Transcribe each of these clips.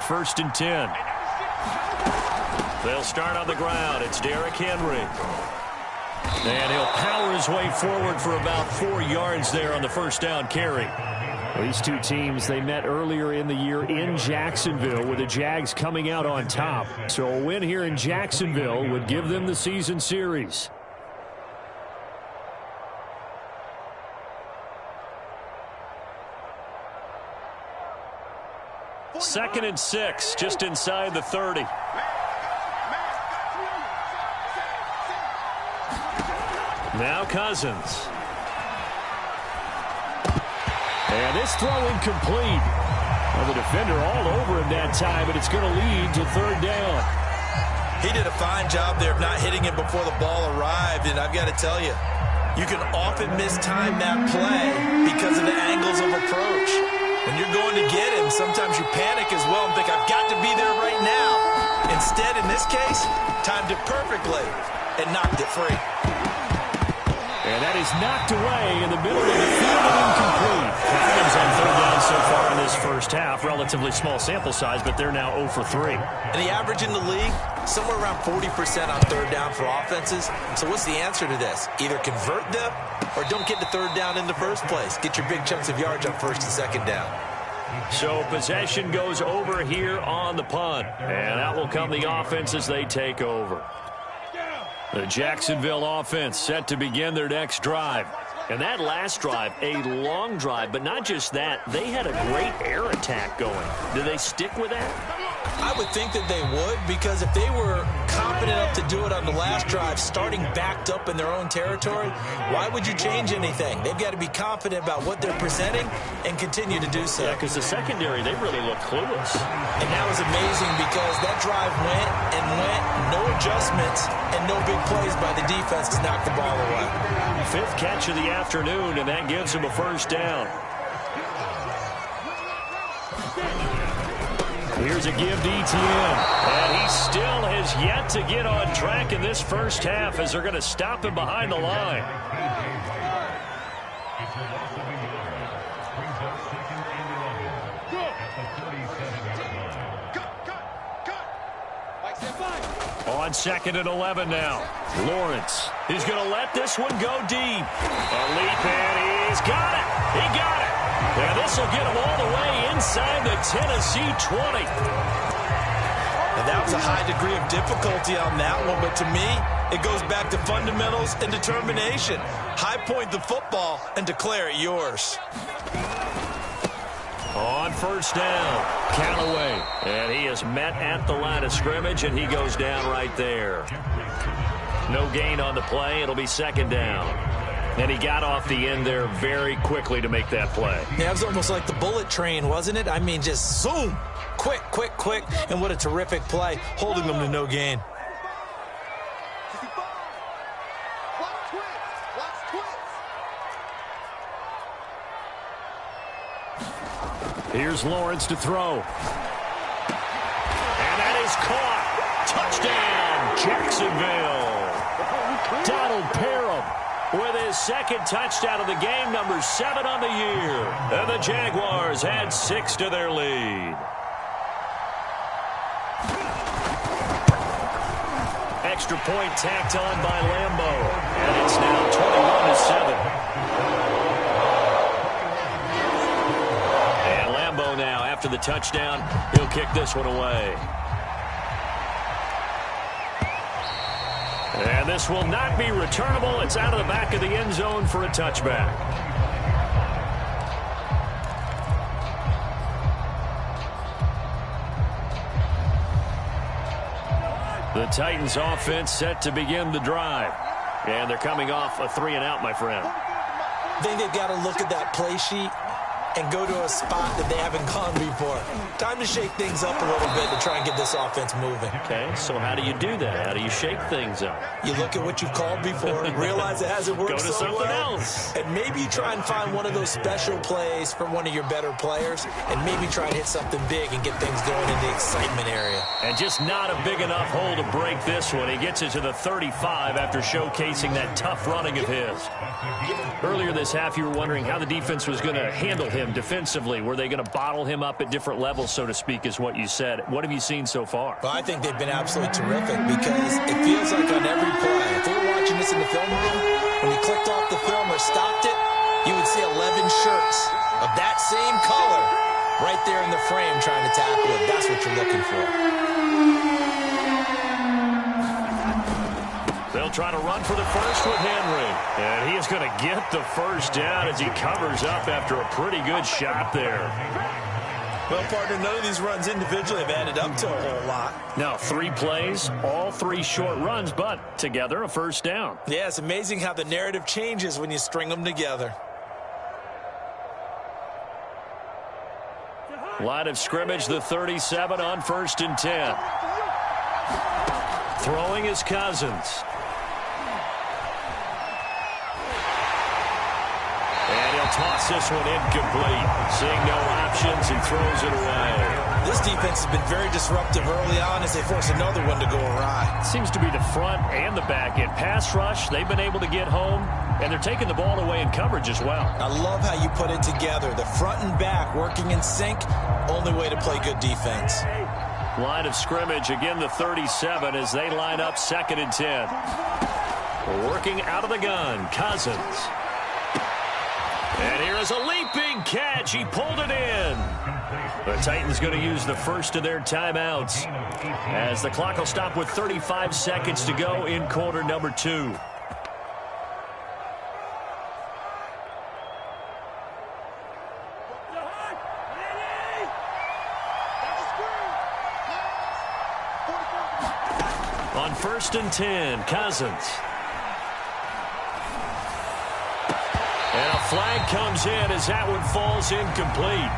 First and 10. They'll start on the ground. It's Derrick Henry. And he'll power his way forward for about 4 yards there on the first down carry. These two teams, they met earlier in the year in Jacksonville with the Jags coming out on top. So a win here in Jacksonville would give them the season series. Second and 6, just inside the 30. Now Cousins. And this throw incomplete. Well, the defender all over him that time, but it's going to lead to third down. He did a fine job there of not hitting him before the ball arrived, and I've got to tell you, you can often mistime that play because of the angles of approach. When you're going to get him, sometimes you panic as well and think, I've got to be there right now. Instead, in this case, timed it perfectly and knocked it free. And that is knocked away in the middle of the field and incomplete. Falcons on third down so far in this first half. Relatively small sample size, but they're now 0 for 3. And the average in the league, somewhere around 40% on third down for offenses. So what's the answer to this? Either convert them or don't get to third down in the first place. Get your big chunks of yards on first and second down. So possession goes over here on the punt. And out will come the offense as they take over. The Jacksonville offense set to begin their next drive. And that last drive, a long drive, but not just that, they had a great air attack going. Do they stick with that? I would think that they would, because if they were confident enough to do it on the last drive, starting backed up in their own territory, why would you change anything? They've got to be confident about what they're presenting and continue to do so. Yeah, because the secondary, they really look clueless. And that was amazing because that drive went and went, no adjustments, and no big plays by the defense to knock the ball away. Fifth catch of the afternoon, and that gives him a first down. Here's a give to Etienne. And he still has yet to get on track in this first half as they're going to stop him behind the line. On second and 11 now. Lawrence is going to let this one go deep. A leap, and he's got it. He got it. And this will get him all the way inside the Tennessee 20. And that was a high degree of difficulty on that one, but to me, it goes back to fundamentals and determination. High point the football and declare it yours. On first down, Callaway. And he is met at the line of scrimmage, and he goes down right there. No gain on the play. It'll be second down. And he got off the end there very quickly to make that play. Yeah, it was almost like the bullet train, wasn't it? I mean, just zoom. Quick, quick, quick. And what a terrific play, holding them to no gain. Here's Lawrence to throw. And that is caught. Touchdown, Jacksonville. Donald Parham with his second touchdown of the game, number 7 on the year. And the Jaguars add 6 to their lead. Extra point tacked on by Lambo. And it's now 21-7. Now, after the touchdown, he'll kick this one away. And this will not be returnable. It's out of the back of the end zone for a touchback. The Titans offense set to begin the drive. And they're coming off a 3-and-out, my friend. I think they've got to look at that play sheet and go to a spot that they haven't gone before. Time to shake things up a little bit to try and get this offense moving. Okay, so how do you do that? How do you shake things up? You look at what you've called before, realize it hasn't worked so well. Go to something else. And maybe you try and find one of those special plays from one of your better players, and maybe try and hit something big and get things going in the excitement area. And just not a big enough hole to break this one. He gets it to the 35 after showcasing that tough running of his. Earlier this half, you were wondering how the defense was going to handle him him defensively? Were they going to bottle him up at different levels, so to speak, is what you said? What have you seen so far? Well, I think they've been absolutely terrific because it feels like on every play, if we were watching this in the film room, when you clicked off the film or stopped it, you would see 11 shirts of that same color right there in the frame trying to tackle it. That's what you're looking for. They'll try to run for the first with Henry. And he is going to get the first down as he covers up after a pretty good shot there. Well, partner, none of these runs individually have added up to a whole lot. Now, 3 plays, all 3 short runs, but together a first down. Yeah, it's amazing how the narrative changes when you string them together. Line of scrimmage, the 37 on 1st and 10. Throwing is Cousins. And he'll toss this one incomplete. Seeing no options, he throws it away. This defense has been very disruptive early on as they force another one to go awry. Seems to be the front and the back end. Pass rush, they've been able to get home, and they're taking the ball away in coverage as well. I love how you put it together. The front and back working in sync, only way to play good defense. Line of scrimmage, again the 37 as they line up 2nd and 10. Working out of the gun, Cousins. And here is a leaping catch. He pulled it in. The Titans going to use the first of their timeouts as the clock will stop with 35 seconds to go in quarter number 2. On 1st and 10, Cousins. And a flag comes in as that one falls incomplete.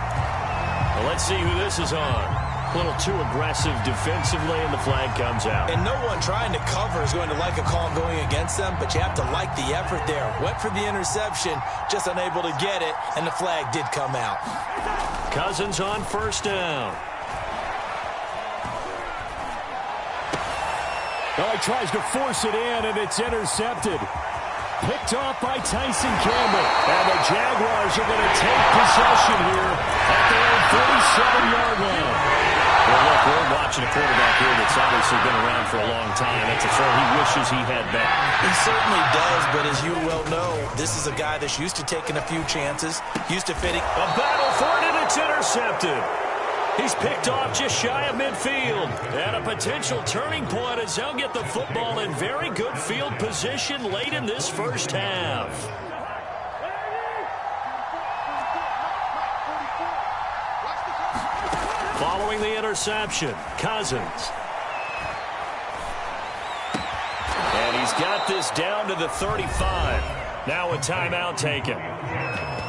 Well, let's see who this is on. A little too aggressive defensively, and the flag comes out. And no one trying to cover is going to like a call going against them, but you have to like the effort there. Went for the interception, just unable to get it, and the flag did come out. Cousins on 1st down. Oh, he tries to force it in, and it's intercepted. Picked off by Tyson Campbell. And the Jaguars are going to take possession here at their own 47-yard line. Well, look, we're watching a quarterback here that's obviously been around for a long time. That's a throw he wishes he had back. He certainly does, but as you well know, this is a guy that's used to taking a few chances, used to fitting. A battle for it, and it's intercepted. He's picked off just shy of midfield. And a potential turning point as they'll get the football in very good field position late in this first half. Following the interception, Cousins. And he's got this down to the 35. Now a timeout taken.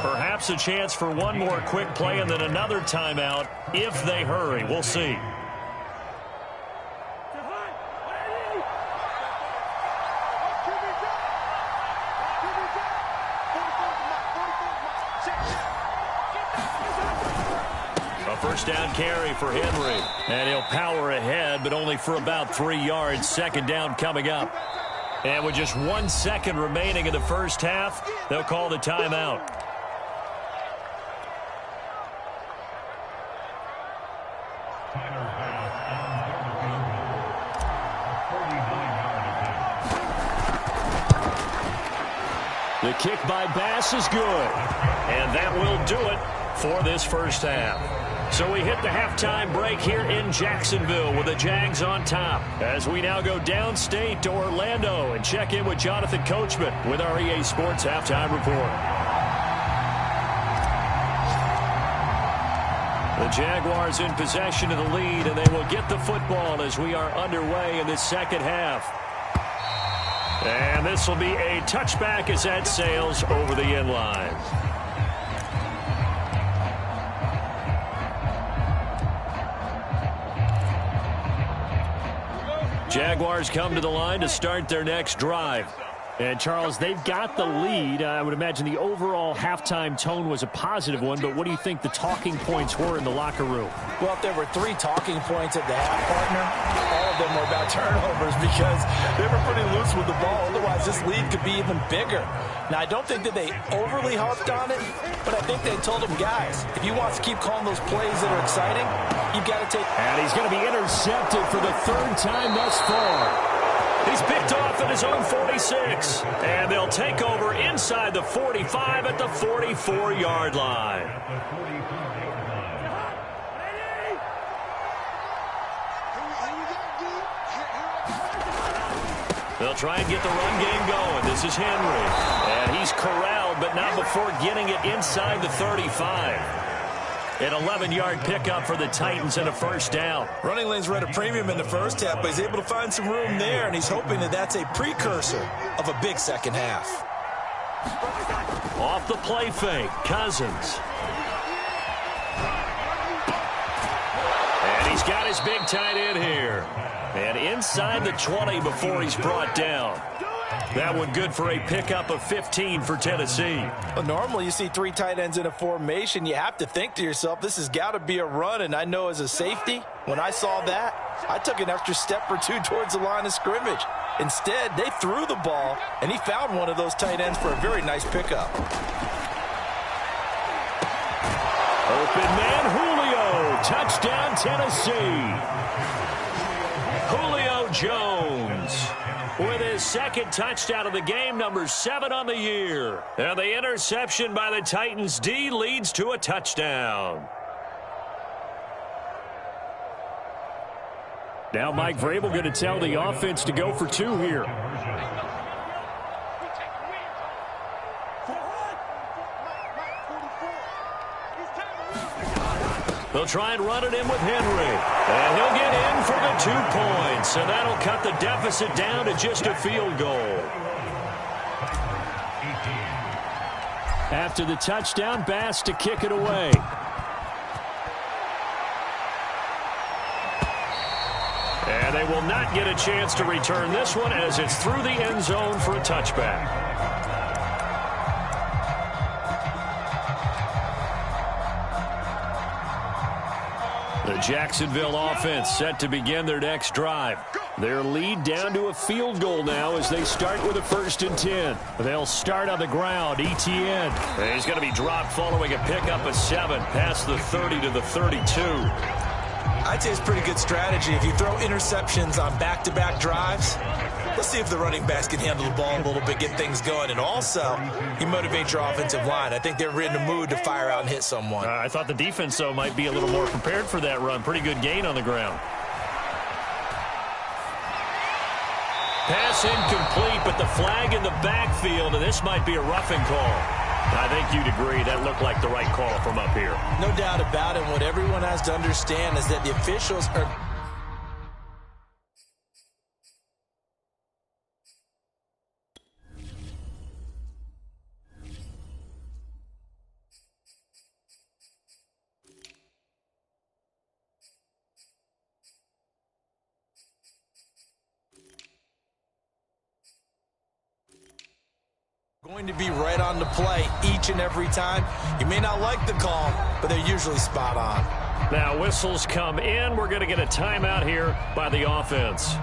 Perhaps a chance for one more quick play and then another timeout if they hurry. We'll see. A first down carry for Henry. And he'll power ahead, but only for about 3 yards. 2nd down coming up. And with just 1 second remaining in the first half, they'll call the timeout. The kick by Bass is good. And that will do it for this first half. So we hit the halftime break here in Jacksonville with the Jags on top. As we now go downstate to Orlando and check in with Jonathan Coachman with our EA Sports Halftime Report. The Jaguars in possession of the lead, and they will get the football as we are underway in this second half. And this will be a touchback as that sails over the end line. Jaguars come to the line to start their next drive. And, Charles, they've got the lead. I would imagine the overall halftime tone was a positive one, but what do you think the talking points were in the locker room? Well, if there were 3 talking points at the half, partner, all of them were about turnovers because they were pretty loose with the ball. Otherwise, this lead could be even bigger. Now, I don't think that they overly harped on it, but I think they told them, guys, if you want to keep calling those plays that are exciting, you've got to take... And he's going to be intercepted for the 3rd time thus far. He's picked off at his own 46. And they'll take over inside the 45 at the 44-yard line. They'll try and get the run game going. This is Henry. And he's corralled, but not before getting it inside the 35. An 11-yard pickup for the Titans and a 1st down. Running lanes were at a premium in the first half, but he's able to find some room there, and he's hoping that that's a precursor of a big second half. Off the play fake, Cousins. And he's got his big tight end here. And inside the 20 before he's brought down. That one good for a pickup of 15 for Tennessee. Well, normally you see 3 tight ends in a formation. You have to think to yourself, this has got to be a run. And I know as a safety, when I saw that, I took an extra step or 2 towards the line of scrimmage. Instead, they threw the ball, and he found one of those tight ends for a very nice pickup. Open man, Julio. Touchdown, Tennessee. Julio Jones with his 2nd touchdown of the game, number 7 on the year. And the interception by the Titans D leads to a touchdown. Now Mike Vrabel going to tell the offense to go for 2 here. They'll try and run it in with Henry. And he'll get in for the 2 points. And that'll cut the deficit down to just a field goal. After the touchdown, Bass to kick it away. And they will not get a chance to return this one as it's through the end zone for a touchback. The Jacksonville offense set to begin their next drive. Their lead down to a field goal now as they start with a 1st and 10. They'll start on the ground. Etienne. And he's going to be dropped following a pickup of 7 past the 30 to the 32. I'd say it's pretty good strategy. If you throw interceptions on back-to-back drives, let's see if the running backs can handle the ball a little bit, get things going. And also, you motivate your offensive line. I think they're in the mood to fire out and hit someone. I thought the defense, though, might be a little more prepared for that run. Pretty good gain on the ground. Pass incomplete, but the flag in the backfield, and this might be a roughing call. I think you'd agree that looked like the right call from up here. No doubt about it. What everyone has to understand is that the officials are... going to be right on the play each and every time. You may not like the call, but they're usually spot on. Now whistles come in. We're going to get a timeout here by the offense.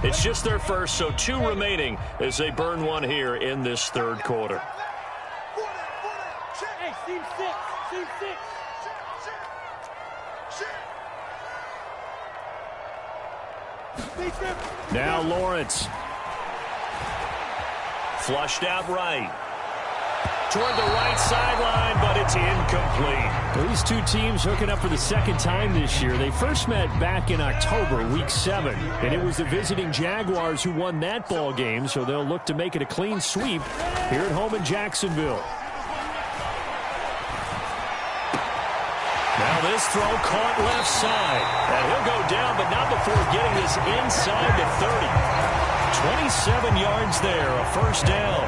It's just their first, so 2 remaining as they burn one here in this 3rd quarter. Hey, team 6, team 6. Now Lawrence. Flushed out right. Toward the right sideline, but it's incomplete. These 2 teams hooking up for the 2nd time this year. They first met back in October, week 7. And it was the visiting Jaguars who won that ball game, so they'll look to make it a clean sweep here at home in Jacksonville. Now this throw caught left side. And he'll go down, but not before getting this inside the 30. 27 yards there, a 1st down.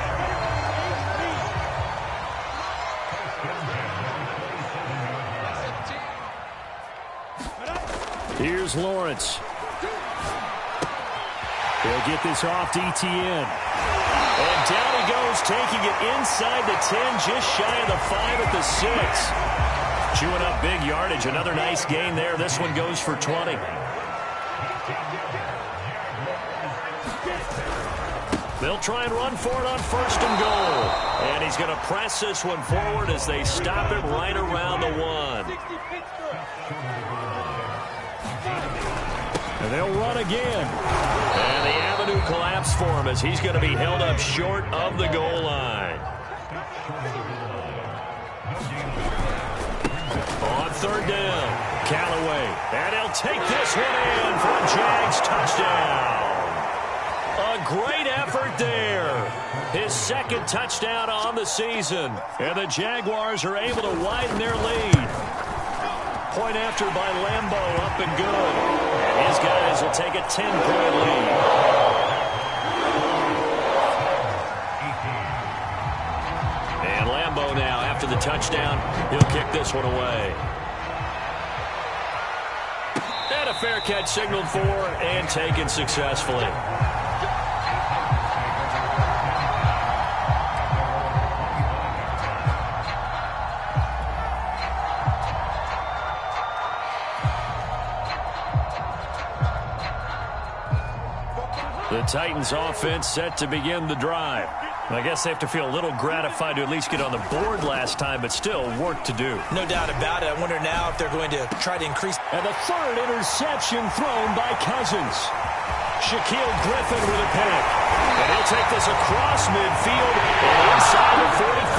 Here's Lawrence. He'll get this off to Etienne. And down he goes, taking it inside the 10, just shy of the 5 at the 6. Chewing up big yardage. Another nice gain there. This one goes for 20. They'll try and run for it on 1st and goal. And he's going to press this one forward as they stop it right around the 1. And they'll run again. And the avenue collapsed for him as he's going to be held up short of the goal line. On 3rd down, Callaway. And he'll take this one in for a Jags touchdown. A great effort there. His 2nd touchdown on the season. And the Jaguars are able to widen their lead. Point after by Lambeau, up and good. And his guys will take a 10-point lead. And Lambeau now, after the touchdown, he'll kick this one away. And a fair catch signaled for and taken successfully. The Titans offense set to begin the drive. I guess they have to feel a little gratified to at least get on the board last time, but still work to do. No doubt about it. I wonder now if they're going to try to increase. And the 3rd interception thrown by Cousins. Shaquille Griffin with a pick. And he'll take this across midfield and inside the 45.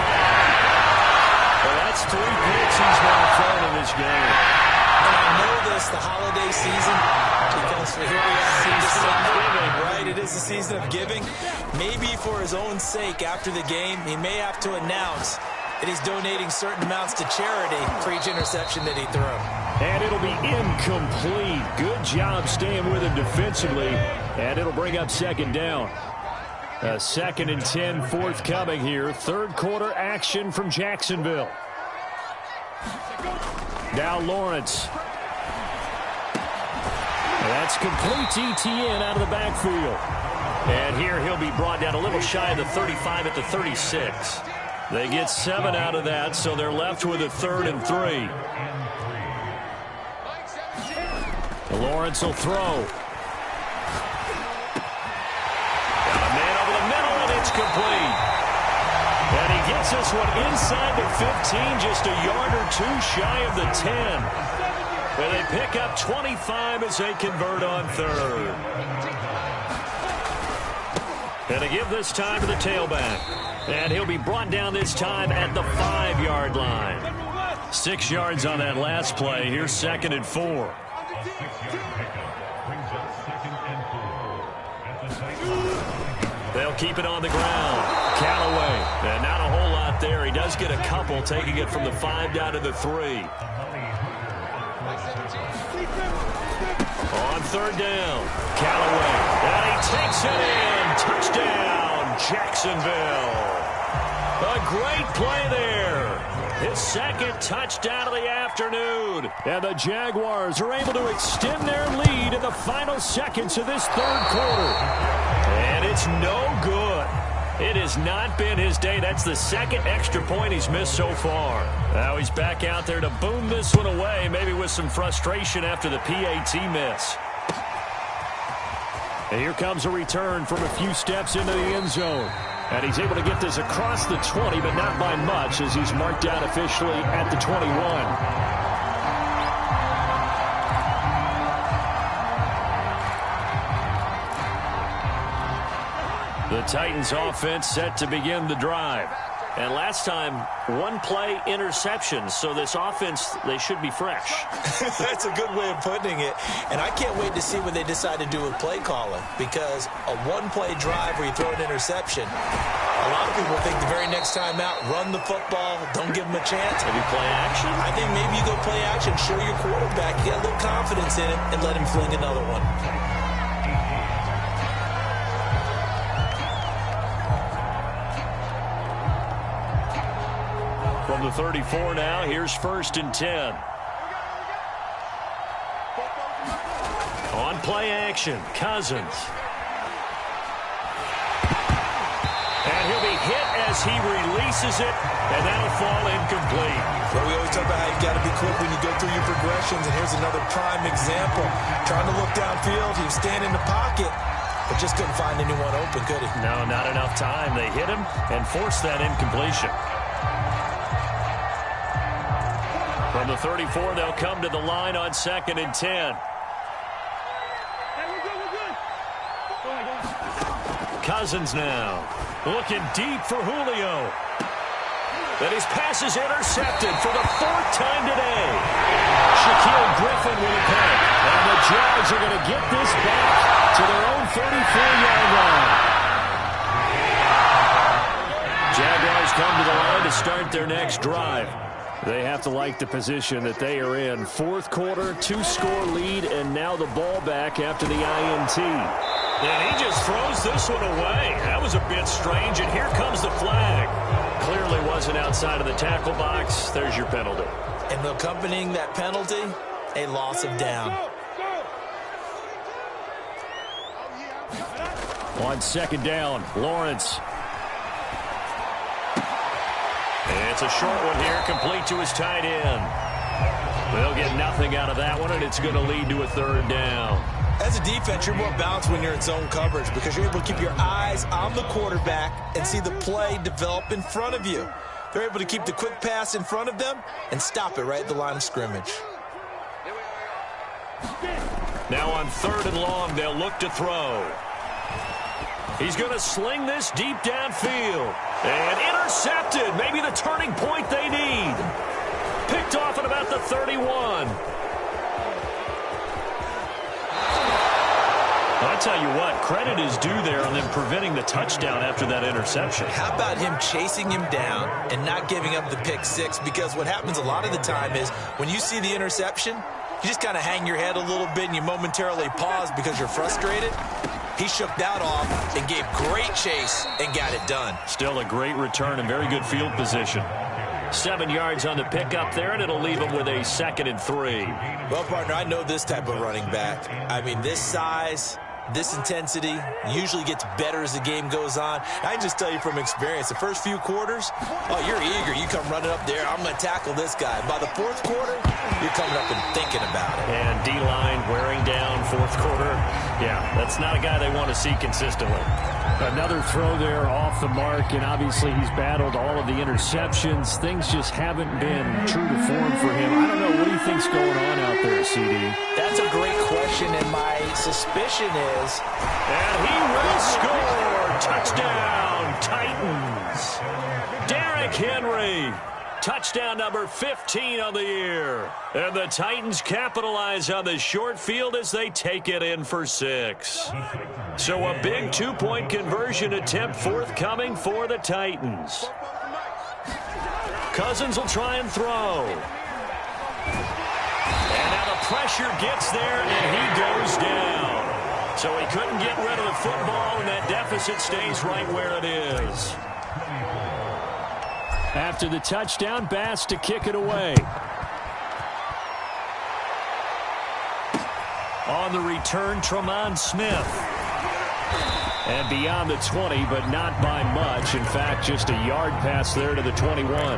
Well, that's 3 picks he's now thrown in this game. And I know this, the holiday season, because here we are, December, right? It is the season of giving. Maybe for his own sake, after the game, he may have to announce that he's donating certain amounts to charity for each interception that he threw. And it'll be incomplete. Good job staying with him defensively. And it'll bring up 2nd down. A 2nd and 10 forthcoming here. 3rd quarter action from Jacksonville. Now Lawrence. That's complete to Etienne out of the backfield. And here he'll be brought down a little shy of the 35 at the 36. They get 7 out of that, so they're left with a 3rd and 3. Lawrence will throw. Got a man over the middle, and it's complete. And he gets this one inside the 15, just a yard or 2 shy of the 10. And they pick up 25 as they convert on 3rd. And they give this time to the tailback. And he'll be brought down this time at the 5-yard line. 6 yards on that last play. Here's 2nd and 4. They'll keep it on the ground. Callaway. And not a whole lot there. He does get a couple, taking it from the 5 down to the 3. On 3rd down, Callaway. And he takes it in. Touchdown, Jacksonville. A great play there. His 2nd touchdown of the afternoon. And the Jaguars are able to extend their lead in the final seconds of this 3rd quarter. And it's no good. It has not been his day. That's the 2nd extra point he's missed so far. Now he's back out there to boom this one away, maybe with some frustration after the PAT miss. And here comes a return from a few steps into the end zone. And he's able to get this across the 20, but not by much, as he's marked down officially at the 21. The Titans offense set to begin the drive. And last time, 1-play interception. So this offense, they should be fresh. That's a good way of putting it. And I can't wait to see what they decide to do with play calling. Because a 1-play drive where you throw an interception, a lot of people think the very next time out, run the football, don't give them a chance. Maybe play action? I think maybe you go play action, show your quarterback, you get a little confidence in him, and let him fling another one. From the 34 now, here's 1st and 10. On play action, Cousins. as he releases it, and that'll fall incomplete. Well, we always talk about how you've got to be quick when you go through your progressions, and here's another prime example. Trying to look downfield, he was standing in the pocket, but just couldn't find anyone open, could he? No, not enough time. They hit him and forced that incompletion. From the 34, they'll come to the line on 2nd and 10. Cousins now looking deep for Julio. And his pass is intercepted for the 4th time today. Shaquille Griffin with a pick. And the Jags are going to get this back to their own 34-yard line. Jaguars come to the line to start their next drive. They have to like the position that they are in. 4th quarter, 2-score lead, and now the ball back after the INT. And he just throws this one away. That was a bit strange, and here comes the flag. Clearly wasn't outside of the tackle box. There's your penalty. And accompanying that penalty, a loss of down. On 2nd down, Lawrence. And it's a short one here, complete to his tight end. They'll get nothing out of that one, and it's going to lead to a 3rd down. As a defense, you're more balanced when you're in zone coverage because you're able to keep your eyes on the quarterback and see the play develop in front of you. They're able to keep the quick pass in front of them and stop it right at the line of scrimmage. Now on 3rd and long, they'll look to throw. He's going to sling this deep downfield. And intercepted. Maybe the turning point they need. Picked off at about the 31. I tell you what, credit is due there on them preventing the touchdown after that interception. How about him chasing him down and not giving up the pick 6? Because what happens a lot of the time is when you see the interception, you just kind of hang your head a little bit and you momentarily pause because you're frustrated. He shook that off and gave great chase and got it done. Still a great return and very good field position. 7 yards on the pickup there, and it'll leave him with a 2nd and 3. Well, partner, I know this type of running back. I mean, this size, this intensity usually gets better as the game goes on. I can just tell you from experience, the first few quarters, oh, you're eager. You come running up there, I'm going to tackle this guy. By the 4th quarter, you're coming up and thinking about it. And D-line wearing down 4th quarter. Yeah, that's not a guy they want to see consistently. Another throw there off the mark, and obviously he's battled all of the interceptions. Things just haven't been true to form for him. I don't know, what do you think's going on out there, CD? That's a great question, and my suspicion is... And he will score! Touchdown, Titans! Derrick Henry! Touchdown number 15 on the year. And the Titans capitalize on the short field as they take it in for 6. So a big 2-point conversion attempt forthcoming for the Titans. Cousins will try and throw. And now the pressure gets there, and he goes down. So he couldn't get rid of the football, and that deficit stays right where it is. After the touchdown, Bass to kick it away. On the return, Tremont Smith. And beyond the 20, but not by much. In fact, just a yard pass there to the 21.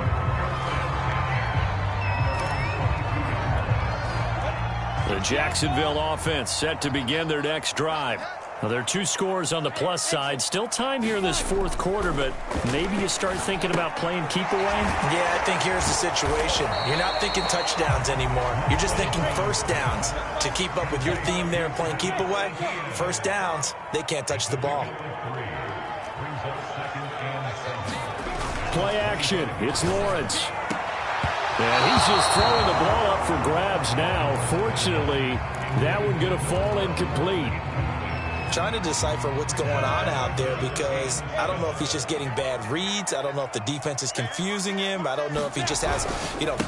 The Jacksonville offense set to begin their next drive. Now, there are 2 scores on the plus side. Still time here in this 4th quarter, but maybe you start thinking about playing keep away? Yeah, I think here's the situation. You're not thinking touchdowns anymore. You're just thinking first downs. To keep up with your theme there and playing keep away, first downs, they can't touch the ball. Play action. It's Lawrence. And he's just throwing the ball up for grabs now. Fortunately, that one going to fall incomplete. Trying to decipher what's going on out there because I don't know if he's just getting bad reads. I don't know if the defense is confusing him. I don't know if he just has,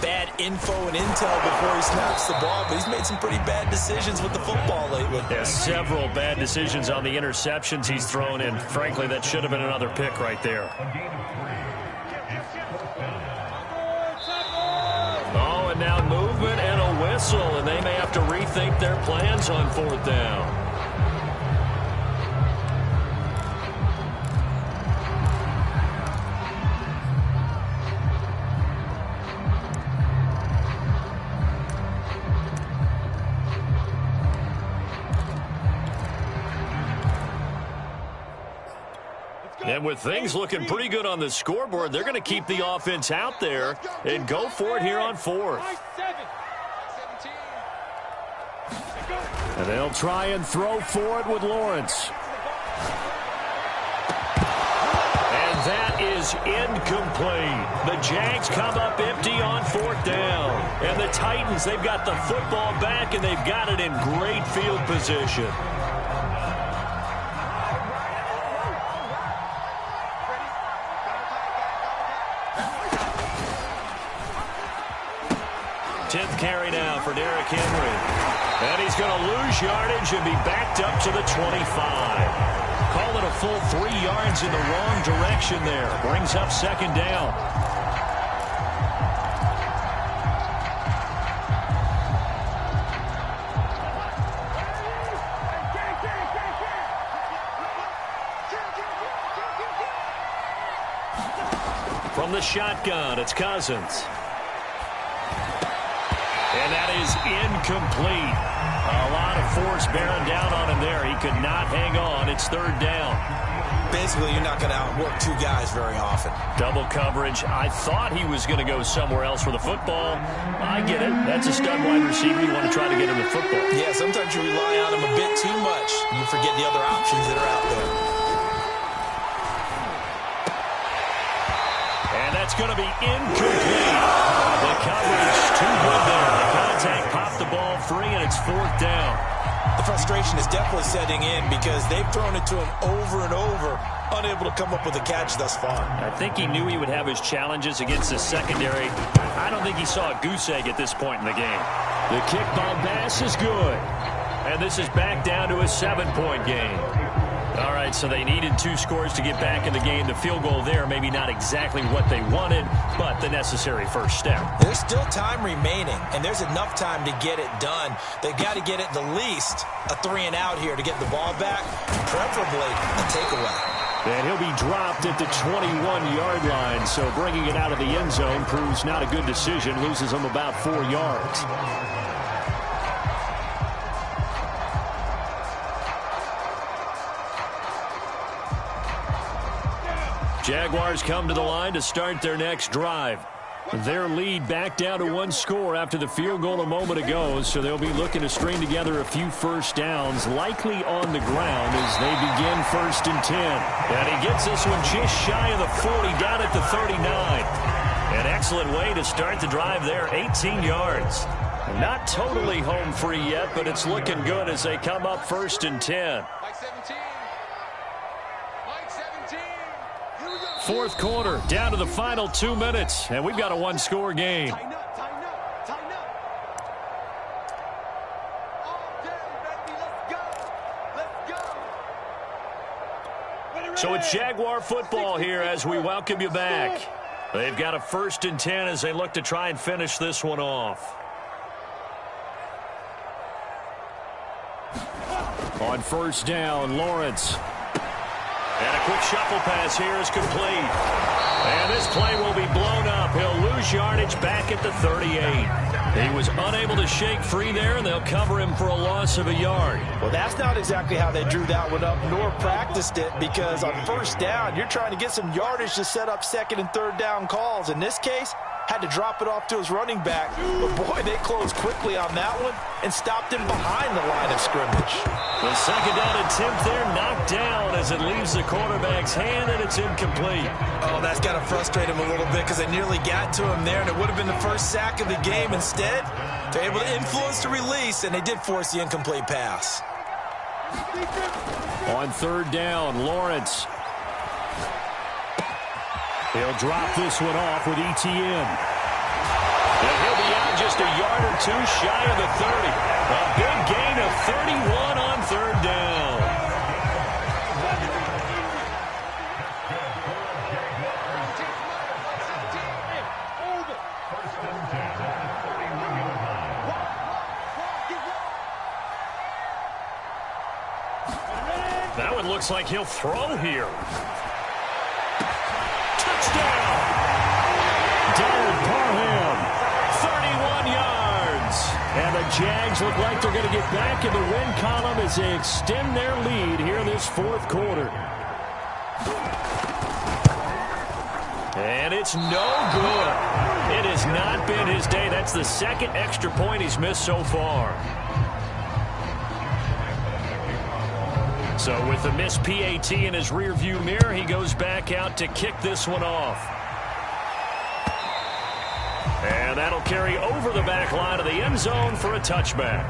bad info and intel before he snaps the ball. But he's made some pretty bad decisions with the football lately. Yeah, several bad decisions on the interceptions he's thrown in. Frankly, that should have been another pick right there. Oh, and now movement and a whistle, and they may have to rethink their plans on 4th down. And with things looking pretty good on the scoreboard, they're going to keep the offense out there and go for it here on fourth. And they'll try and throw for it with Lawrence. And that is incomplete. The Jags come up empty on fourth down. And the Titans, they've got the football back, and they've got it in great field position. Carry now for Derrick Henry. And he's going to lose yardage and be backed up to the 25. Call it a full 3 yards in the wrong direction there. Brings up second down. From the shotgun, it's Cousins. And that is incomplete. A lot of force bearing down on him there. He could not hang on. It's third down. Basically, you're not going to outwork 2 guys very often. Double coverage. I thought he was going to go somewhere else for the football. I get it. That's a stud wide receiver. You want to try to get him the football. Yeah, sometimes you rely on him a bit too much. You forget the other options that are out there. And that's going to be incomplete. The coverage too good there. The contact popped the ball free, and it's fourth down. The frustration is definitely setting in because they've thrown it to him over and over, unable to come up with a catch thus far. I think he knew he would have his challenges against the secondary. I don't think he saw a goose egg at this point in the game. The kickball pass is good. And this is back down to a 7-point game. All right, so they needed 2 scores to get back in the game. The field goal there, maybe not exactly what they wanted, but the necessary first step. There's still time remaining, and there's enough time to get it done. They've got to get at the least a 3-and-out here to get the ball back, preferably a takeaway. And he'll be dropped at the 21-yard line, so bringing it out of the end zone proves not a good decision, loses him about 4 yards. Jaguars come to the line to start their next drive. Their lead back down to 1 score after the field goal a moment ago, so they'll be looking to string together a few first downs, likely on the ground as they begin 1st and 10. And he gets this one just shy of the 40, down at the 39. An excellent way to start the drive there, 18 yards. Not totally home free yet, but it's looking good as they come up 1st and 10. Fourth quarter, down to the final 2 minutes, and we've got a 1-score game. So it's Jaguar football here as we welcome you back. They've got a 1st and 10 as they look to try and finish this one off. On 1st down, Lawrence. And a quick shuffle pass here is complete. And this play will be blown up. He'll lose yardage back at the 38. He was unable to shake free there, and they'll cover him for a loss of a yard. Well, that's not exactly how they drew that one up, nor practiced it, because on 1st down, you're trying to get some yardage to set up 2nd and 3rd down calls. In this case, had to drop it off to his running back. But, boy, they closed quickly on that one and stopped him behind the line of scrimmage. The 2nd down attempt there knocked down as it leaves the quarterback's hand, and it's incomplete. Oh, that's got to frustrate him a little bit because they nearly got to him there, and it would have been the first sack of the game. Instead, they're able to influence the release, and they did force the incomplete pass. On 3rd down, Lawrence. He'll drop this one off with ETN. And he'll be out just a yard or 2 shy of the 30. A big gain of 31 on 3rd down. That one looks like he'll throw here. Touchdown! Darren Parham, 31 yards. And the Jags look like they're going to get back in the win column as they extend their lead here in this 4th quarter. And it's no good. It has not been his day. That's the second extra point he's missed so far. So with the missed PAT in his rearview mirror, he goes back out to kick this one off. And that'll carry over the back line of the end zone for a touchback.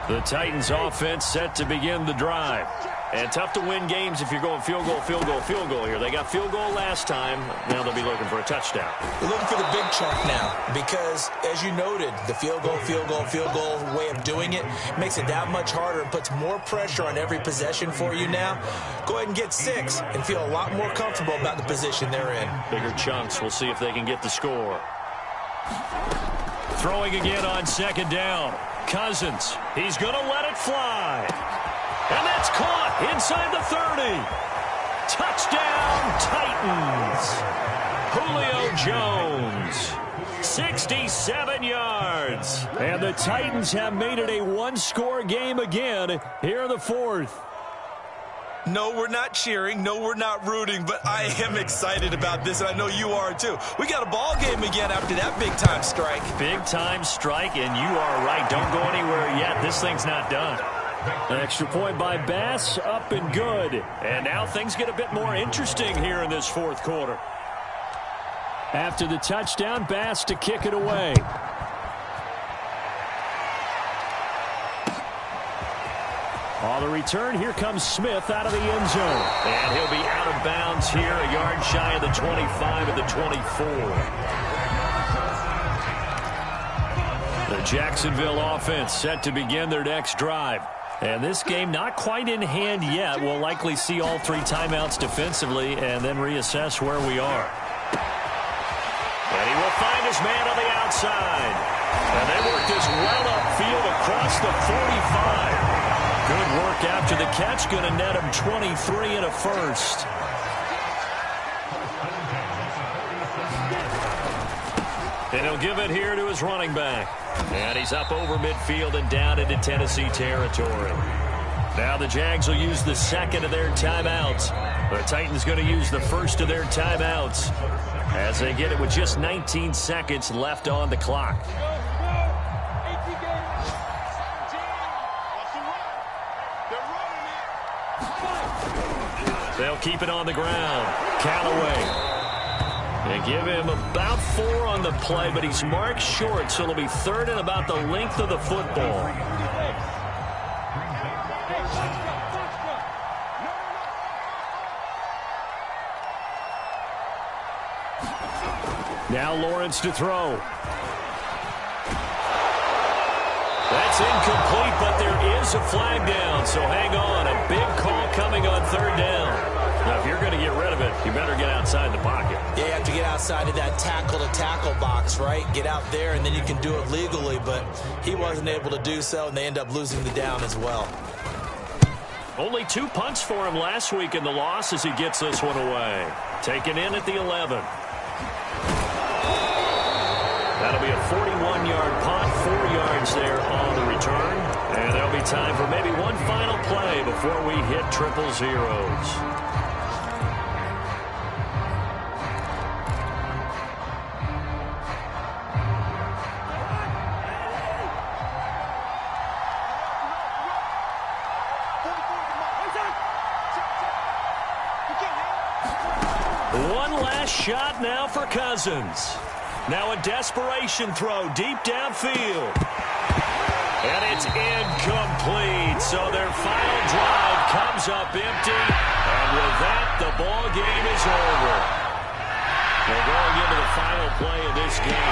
The Titans offense set to begin the drive. And tough to win games if you're going field goal, field goal, field goal here. They got field goal last time. Now they'll be looking for a touchdown. They're looking for the big chunk now because, as you noted, the field goal way of doing it makes it that much harder and puts more pressure on every possession for you now. Go ahead and get 6 and feel a lot more comfortable about the position they're in. Bigger chunks. We'll see if they can get the score. Throwing again on second down. Cousins. He's going to let it fly. And that's caught inside the 30. Touchdown, Titans. Julio Jones, 67 yards. And the Titans have made it a one-score game again here in the fourth. No, we're not cheering. No, we're not rooting. But I am excited about this, and I know you are too. We got a ball game again after that big-time strike. Big-time strike, and you are right. Don't go anywhere yet. This thing's not done. An extra point by Bass, up and good. And now things get a bit more interesting here in this fourth quarter. After the touchdown, Bass to kick it away. On the return, here comes Smith out of the end zone. And he'll be out of bounds here, a yard shy of the 25 at the 24. The Jacksonville offense set to begin their next drive. And this game not quite in hand yet. We'll likely see all 3 timeouts defensively and then reassess where we are. And he will find his man on the outside. And they work this well upfield across the 45. Good work after the catch. Going to net him 23 and a first. And he'll give it here to his running back. And he's up over midfield and down into Tennessee territory. Now the Jags will use the second of their timeouts. The Titans going to use the first of their timeouts as they get it with just 19 seconds left on the clock. They'll keep it on the ground. Callaway. They give him about 4 on the play, but he's marked short, so it'll be third and about the length of the football. Now Lawrence to throw. That's incomplete, but there is a flag down, so hang on. A big call coming on third down. Now, if you're going to get rid of it, you better get outside the pocket. Yeah, you have to get outside of that tackle-to-tackle box, right? Get out there, and then you can do it legally, but he wasn't able to do so, and they end up losing the down as well. Only 2 punts for him last week in the loss as he gets this one away. Taken in at the 11. That'll be a 41-yard punt, 4 yards there on the return. And there'll be time for maybe one final play before we hit triple zeros. One last shot now for Cousins. Now a desperation throw deep downfield. And it's incomplete. So their final drive comes up empty. And with that, the ball game is over. We're going into the final play of this game.